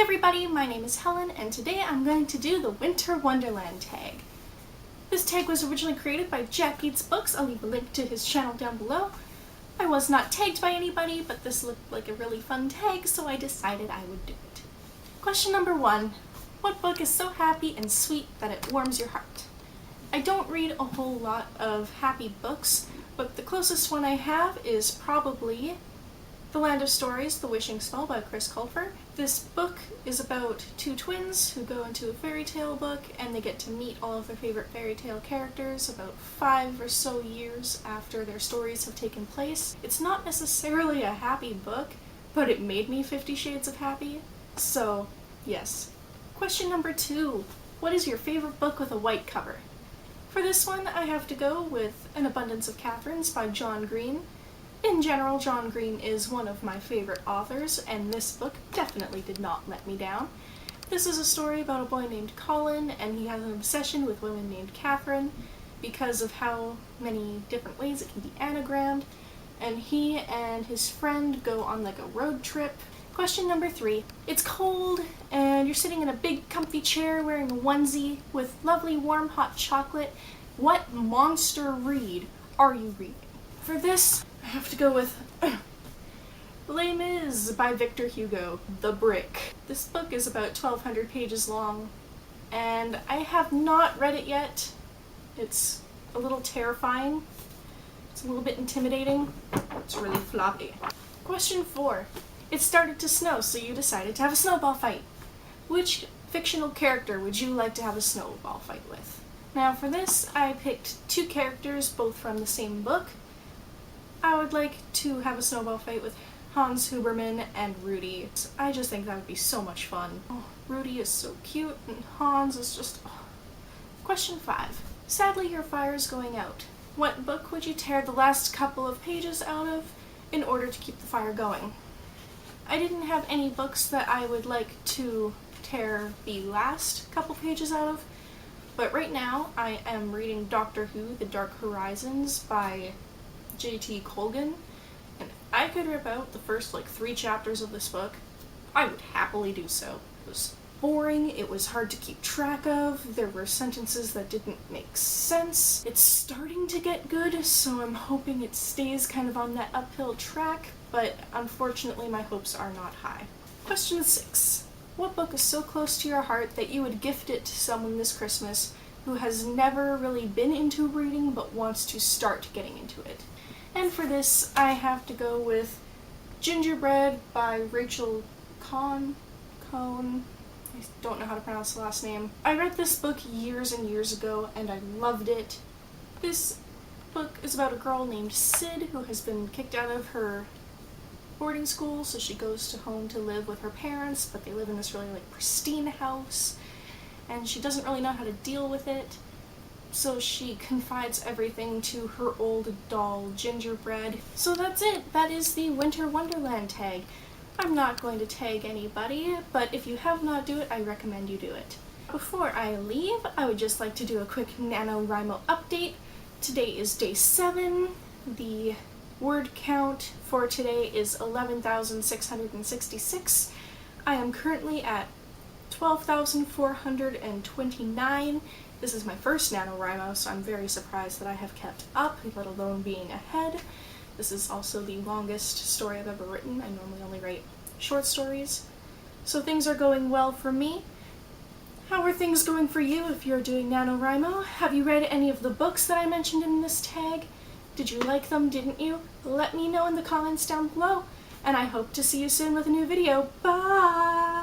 Hey everybody, my name is Helen, and today I'm going to do the Winter Wonderland tag. This tag was originally created by Jack Eats Books. I'll leave a link to his channel down below. I was not tagged by anybody, but this looked like a really fun tag, so I decided I would do it. Question number 1. What book is so happy and sweet that it warms your heart? I don't read a whole lot of happy books, but the closest one I have is probably The Land of Stories, The Wishing Spell by Chris Colfer. This book is about two twins who go into a fairy tale book and they get to meet all of their favorite fairy tale characters about 5 or so years after their stories have taken place. It's not necessarily a happy book, but it made me 50 Shades of Happy, so yes. Question number 2. What is your favorite book with a white cover? For this one, I have to go with An Abundance of Catherines by John Green. In general, John Green is one of my favorite authors, and this book definitely did not let me down. This is a story about a boy named Colin, and he has an obsession with women named Catherine because of how many different ways it can be anagrammed, and he and his friend go on like a road trip. Question number 3. It's cold, and you're sitting in a big comfy chair wearing a onesie with lovely warm hot chocolate. What monster read are you reading? For this, I have to go with Les Mis by Victor Hugo, The Brick. This book is about 1,200 pages long, and I have not read it yet. It's a little terrifying. It's a little bit intimidating. It's really floppy. Question 4. It started to snow, so you decided to have a snowball fight. Which fictional character would you like to have a snowball fight with? Now for this, I picked 2 characters, both from the same book. I would like to have a snowball fight with Hans Huberman and Rudy. I just think that would be so much fun. Oh, Rudy is so cute, and Hans is just... Oh. Question 5. Sadly, your fire is going out. What book would you tear the last couple of pages out of in order to keep the fire going? I didn't have any books that I would like to tear the last couple pages out of, but right now I am reading Doctor Who: The Dark Horizons by J.T. Colgan, and if I could rip out the first 3 chapters of this book, I would happily do so. It was boring, it was hard to keep track of, there were sentences that didn't make sense. It's starting to get good, so I'm hoping it stays kind of on that uphill track, but unfortunately my hopes are not high. Question 6. What book is so close to your heart that you would gift it to someone this Christmas who has never really been into reading but wants to start getting into it? And for this, I have to go with Gingerbread by Rachel Cohn. I don't know how to pronounce the last name. I read this book years and years ago, and I loved it. This book is about a girl named Sid who has been kicked out of her boarding school, so she goes home to live with her parents, but they live in this really pristine house, and she doesn't really know how to deal with it. So she confides everything to her old doll, Gingerbread. So that's it. That is the Winter Wonderland tag. I'm not going to tag anybody, but if you have not do it, I recommend you do it. Before I leave, I would just like to do a quick NaNoWriMo update. Today is day 7. The word count for today is 11,666. I am currently at 12,429. This is my first NaNoWriMo, so I'm very surprised that I have kept up, let alone being ahead. This is also the longest story I've ever written. I normally only write short stories. So things are going well for me. How are things going for you if you're doing NaNoWriMo? Have you read any of the books that I mentioned in this tag? Did you like them, didn't you? Let me know in the comments down below, and I hope to see you soon with a new video. Bye!